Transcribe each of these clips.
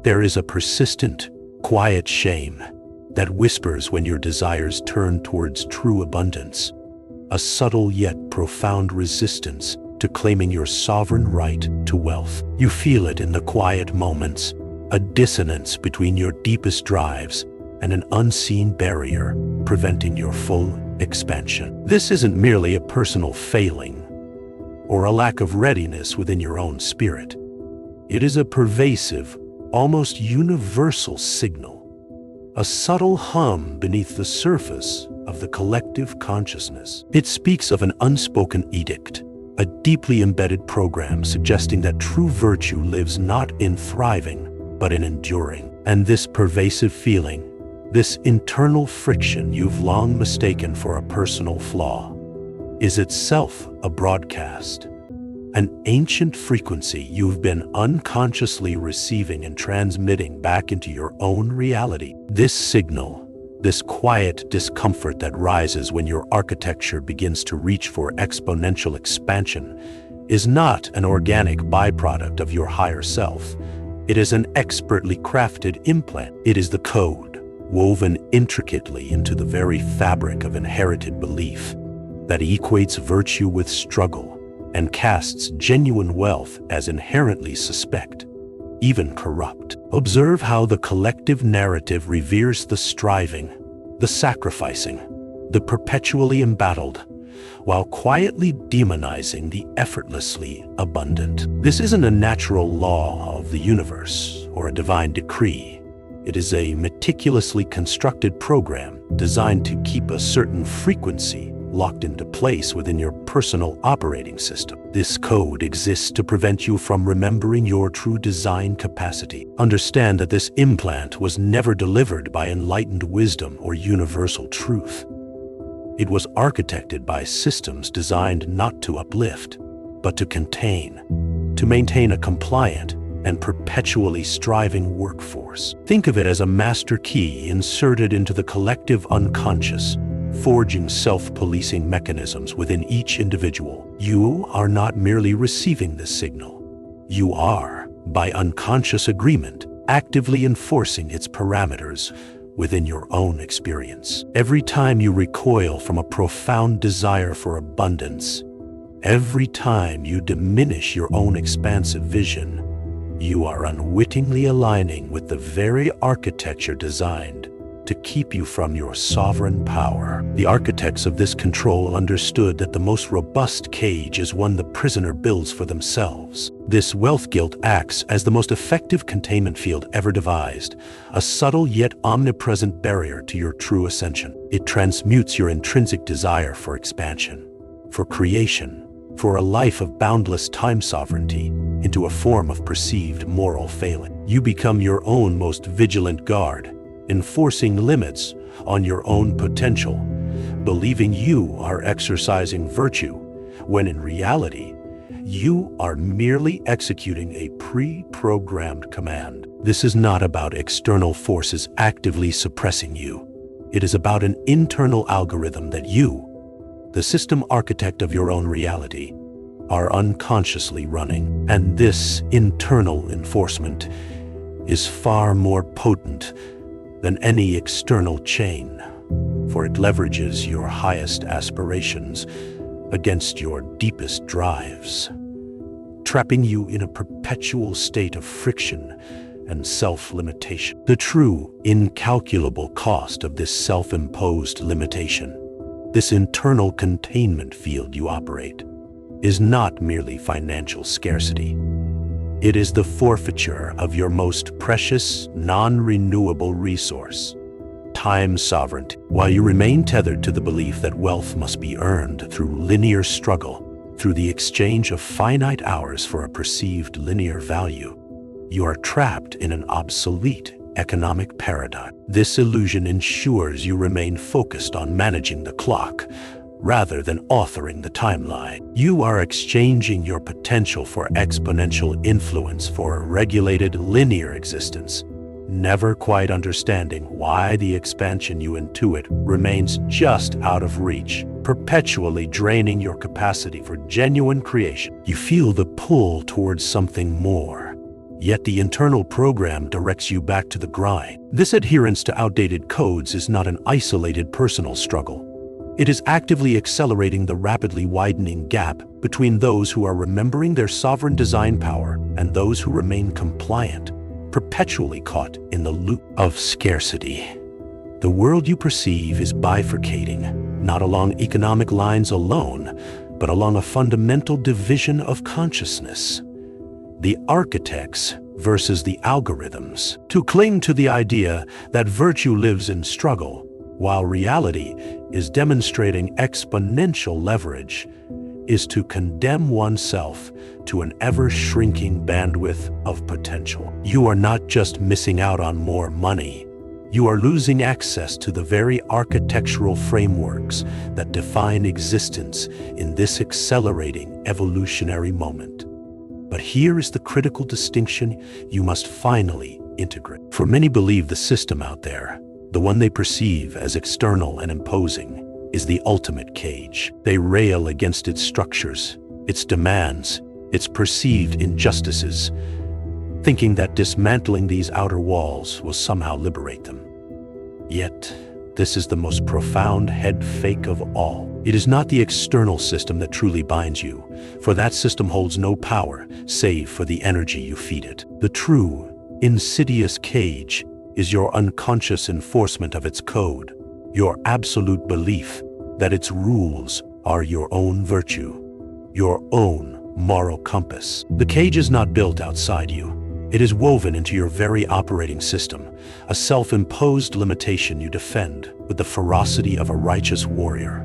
There is a persistent, quiet shame that whispers when your desires turn towards true abundance, a subtle yet profound resistance to claiming your sovereign right to wealth. You feel it in the quiet moments, a dissonance between your deepest drives and an unseen barrier preventing your full expansion. This isn't merely a personal failing or a lack of readiness within your own spirit. It is a pervasive, almost universal signal, a subtle hum beneath the surface of the collective consciousness. It speaks of an unspoken edict, a deeply embedded program suggesting that true virtue lives not in thriving, but in enduring. And this pervasive feeling, this internal friction you've long mistaken for a personal flaw, is itself a broadcast, an ancient frequency you've been unconsciously receiving and transmitting back into your own reality. This signal, this quiet discomfort that rises when your architecture begins to reach for exponential expansion, is not an organic byproduct of your higher self. It is an expertly crafted implant. It is the code, woven intricately into the very fabric of inherited belief, that equates virtue with struggle and casts genuine wealth as inherently suspect, even corrupt. Observe how the collective narrative reveres the striving, the sacrificing, the perpetually embattled, while quietly demonizing the effortlessly abundant. This isn't a natural law of the universe or a divine decree. It is a meticulously constructed program designed to keep a certain frequency locked into place within your personal operating system. This code exists to prevent you from remembering your true design capacity. Understand that this implant was never delivered by enlightened wisdom or universal truth. It was architected by systems designed not to uplift, but to contain, to maintain a compliant and perpetually striving workforce. Think of it as a master key inserted into the collective unconscious, forging self-policing mechanisms within each individual. You are not merely receiving this signal. You are, by unconscious agreement, actively enforcing its parameters within your own experience. Every time you recoil from a profound desire for abundance, every time you diminish your own expansive vision, you are unwittingly aligning with the very architecture designed to keep you from your sovereign power. The architects of this control understood that the most robust cage is one the prisoner builds for themselves. This wealth guilt acts as the most effective containment field ever devised, a subtle yet omnipresent barrier to your true ascension. It transmutes your intrinsic desire for expansion, for creation, for a life of boundless time sovereignty into a form of perceived moral failing. You become your own most vigilant guard, enforcing limits on your own potential, believing you are exercising virtue, when in reality, you are merely executing a pre-programmed command. This is not about external forces actively suppressing you. It is about an internal algorithm that you, the system architect of your own reality, are unconsciously running. And this internal enforcement is far more potent than any external chain, for it leverages your highest aspirations against your deepest drives, trapping you in a perpetual state of friction and self-limitation. The true, incalculable cost of this self-imposed limitation, this internal containment field you operate, is not merely financial scarcity. It is the forfeiture of your most precious, non-renewable resource, time sovereignty. While you remain tethered to the belief that wealth must be earned through linear struggle, through the exchange of finite hours for a perceived linear value, you are trapped in an obsolete economic paradigm. This illusion ensures you remain focused on managing the clock, rather than authoring the timeline. You are exchanging your potential for exponential influence for a regulated linear existence, never quite understanding why the expansion you intuit remains just out of reach, perpetually draining your capacity for genuine creation. You feel the pull towards something more. Yet the internal program directs you back to the grind. This adherence to outdated codes is not an isolated personal struggle. It is actively accelerating the rapidly widening gap between those who are remembering their sovereign design power and those who remain compliant, perpetually caught in the loop of scarcity. The world you perceive is bifurcating, not along economic lines alone, but along a fundamental division of consciousness. The architects versus the algorithms. To cling to the idea that virtue lives in struggle, while reality is demonstrating exponential leverage, is to condemn oneself to an ever-shrinking bandwidth of potential. You are not just missing out on more money. You are losing access to the very architectural frameworks that define existence in this accelerating evolutionary moment. But here is the critical distinction you must finally integrate. For many believe the system out there, the one they perceive as external and imposing, is the ultimate cage. They rail against its structures, its demands, its perceived injustices, thinking that dismantling these outer walls will somehow liberate them. Yet, this is the most profound head fake of all. It is not the external system that truly binds you, for that system holds no power save for the energy you feed it. The true, insidious cage is your unconscious enforcement of its code, your absolute belief that its rules are your own virtue, your own moral compass. The cage is not built outside you. It is woven into your very operating system, a self-imposed limitation you defend with the ferocity of a righteous warrior.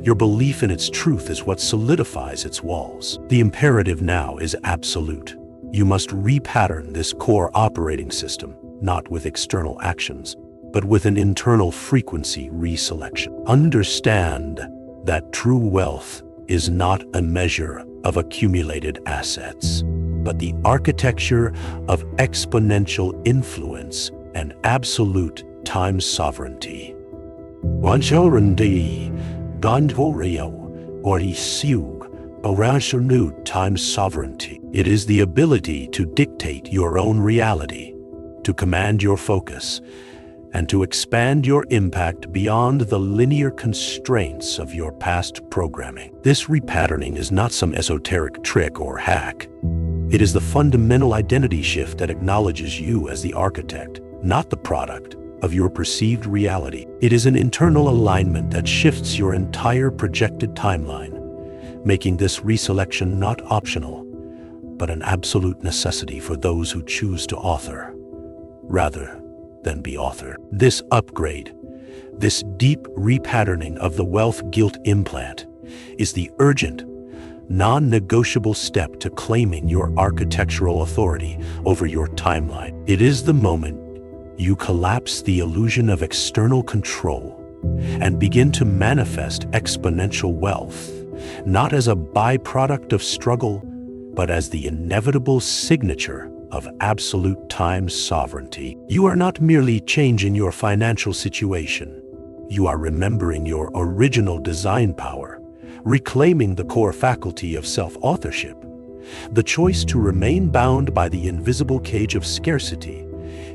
Your belief in its truth is what solidifies its walls. The imperative now is absolute. You must repattern this core operating system, not with external actions, but with an internal frequency reselection. Understand that true wealth is not a measure of accumulated assets, but the architecture of exponential influence and absolute time sovereignty. Wanchorendi, Gondvorio, or Isiug, Orashanu time sovereignty. It is the ability to dictate your own reality, to command your focus, and to expand your impact beyond the linear constraints of your past programming. This repatterning is not some esoteric trick or hack. It is the fundamental identity shift that acknowledges you as the architect, not the product, of your perceived reality. It is an internal alignment that shifts your entire projected timeline, making this reselection not optional, but an absolute necessity for those who choose to author, rather than be authored. This upgrade, this deep repatterning of the wealth guilt implant, is the urgent, non-negotiable step to claiming your architectural authority over your timeline. It is the moment you collapse the illusion of external control and begin to manifest exponential wealth, not as a byproduct of struggle, but as the inevitable signature of absolute time sovereignty. You are not merely changing your financial situation. You are remembering your original design power, reclaiming the core faculty of self-authorship. The choice to remain bound by the invisible cage of scarcity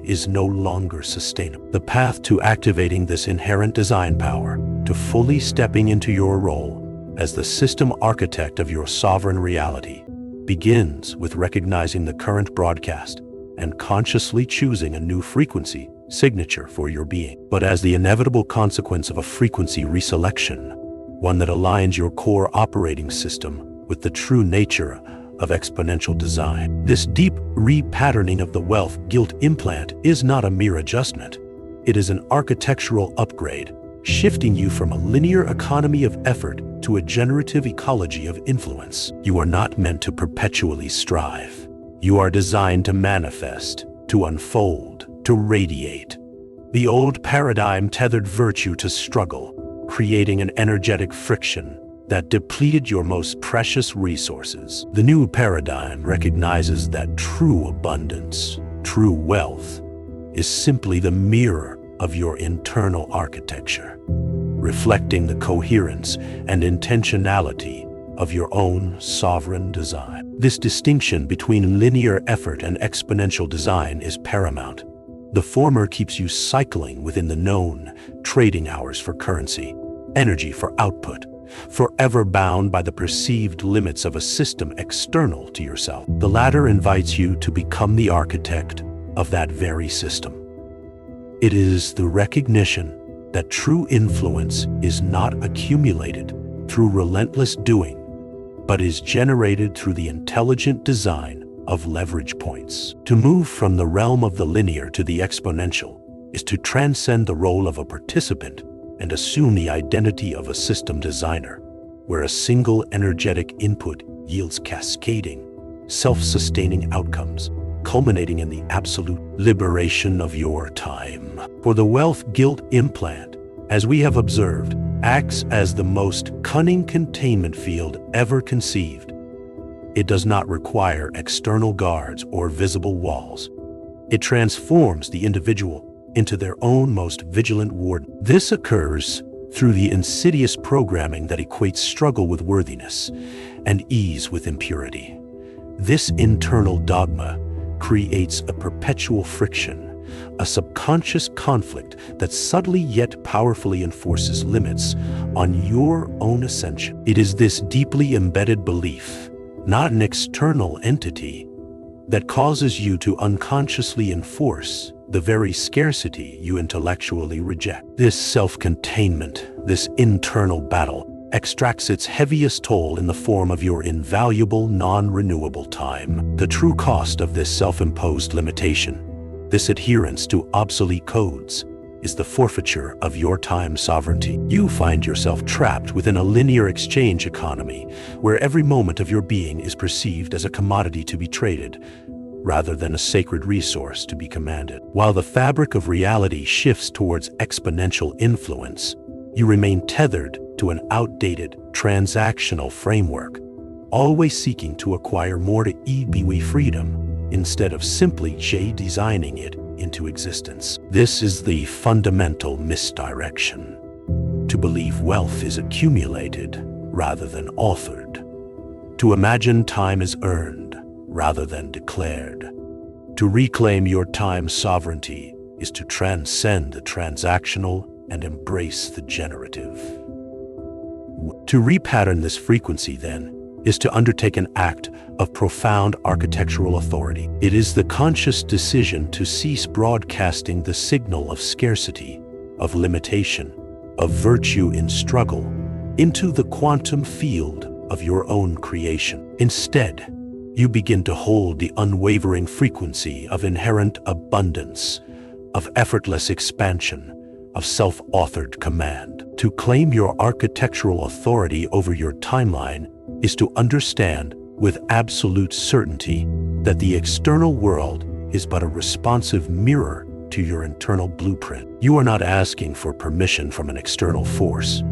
is no longer sustainable. The path to activating this inherent design power, to fully stepping into your role as the system architect of your sovereign reality, begins with recognizing the current broadcast and consciously choosing a new frequency signature for your being. But as the inevitable consequence of a frequency reselection, one that aligns your core operating system with the true nature of exponential design. This deep repatterning of the wealth guilt implant is not a mere adjustment. It is an architectural upgrade, shifting you from a linear economy of effort to a generative ecology of influence. You are not meant to perpetually strive. You are designed to manifest, to unfold, to radiate. The old paradigm tethered virtue to struggle, creating an energetic friction that depleted your most precious resources. The new paradigm recognizes that true abundance, true wealth, is simply the mirror of your internal architecture, reflecting the coherence and intentionality of your own sovereign design. This distinction between linear effort and exponential design is paramount. The former keeps you cycling within the known, trading hours for currency, energy for output, forever bound by the perceived limits of a system external to yourself. The latter invites you to become the architect of that very system. It is the recognition that true influence is not accumulated through relentless doing, but is generated through the intelligent design of leverage points. To move from the realm of the linear to the exponential is to transcend the role of a participant and assume the identity of a system designer, where a single energetic input yields cascading, self-sustaining outcomes, culminating in the absolute liberation of your time. For the wealth-guilt implant, as we have observed, acts as the most cunning containment field ever conceived. It does not require external guards or visible walls. It transforms the individual into their own most vigilant warden. This occurs through the insidious programming that equates struggle with worthiness and ease with impurity. This internal dogma creates a perpetual friction, a subconscious conflict that subtly yet powerfully enforces limits on your own ascension. It is this deeply embedded belief, not an external entity, that causes you to unconsciously enforce the very scarcity you intellectually reject. This self-containment, this internal battle, extracts its heaviest toll in the form of your invaluable non-renewable time. The true cost of this self-imposed limitation, this adherence to obsolete codes, is the forfeiture of your time sovereignty. You find yourself trapped within a linear exchange economy where every moment of your being is perceived as a commodity to be traded, rather than a sacred resource to be commanded. While the fabric of reality shifts towards exponential influence, you remain tethered to an outdated, transactional framework, always seeking to acquire more to earn freedom instead of simply designing it into existence. This is the fundamental misdirection. To believe wealth is accumulated rather than authored. To imagine time is earned rather than declared. To reclaim your time sovereignty is to transcend the transactional and embrace the generative. To repattern this frequency, then, is to undertake an act of profound architectural authority. It is the conscious decision to cease broadcasting the signal of scarcity, of limitation, of virtue in struggle, into the quantum field of your own creation. Instead, you begin to hold the unwavering frequency of inherent abundance, of effortless expansion, of self-authored command. To claim your architectural authority over your timeline is to understand with absolute certainty that the external world is but a responsive mirror to your internal blueprint. You are not asking for permission from an external force.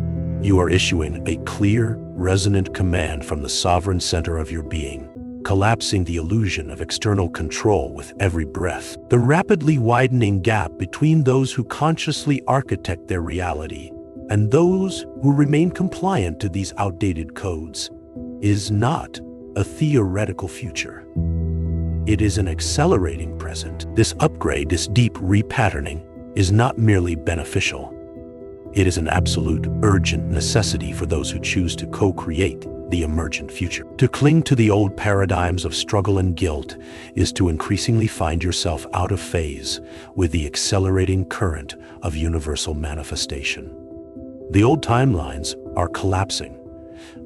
You are issuing a clear, resonant command from the sovereign center of your being, collapsing the illusion of external control with every breath. The rapidly widening gap between those who consciously architect their reality and those who remain compliant to these outdated codes is not a theoretical future. It is an accelerating present. This upgrade, this deep repatterning, is not merely beneficial. It is an absolute, urgent necessity for those who choose to co-create the emergent future. To cling to the old paradigms of struggle and guilt is to increasingly find yourself out of phase with the accelerating current of universal manifestation. The old timelines are collapsing.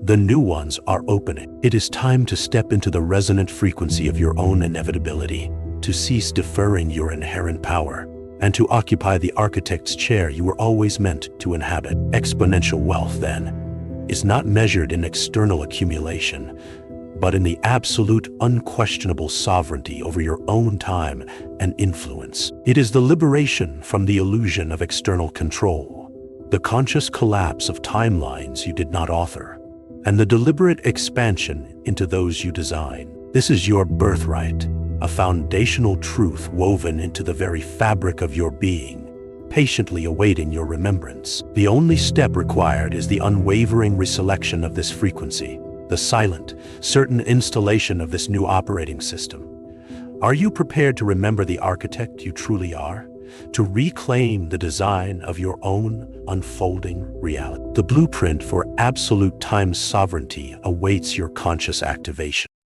The new ones are opening. It is time to step into the resonant frequency of your own inevitability, to cease deferring your inherent power, and to occupy the architect's chair you were always meant to inhabit. Exponential wealth, then, is not measured in external accumulation, but in the absolute, unquestionable sovereignty over your own time and influence. It is the liberation from the illusion of external control, the conscious collapse of timelines you did not author, and the deliberate expansion into those you design. This is your birthright, a foundational truth woven into the very fabric of your being, patiently awaiting your remembrance. The only step required is the unwavering reselection of this frequency, the silent, certain installation of this new operating system. Are you prepared to remember the architect you truly are? To reclaim the design of your own unfolding reality? The blueprint for absolute time sovereignty awaits your conscious activation.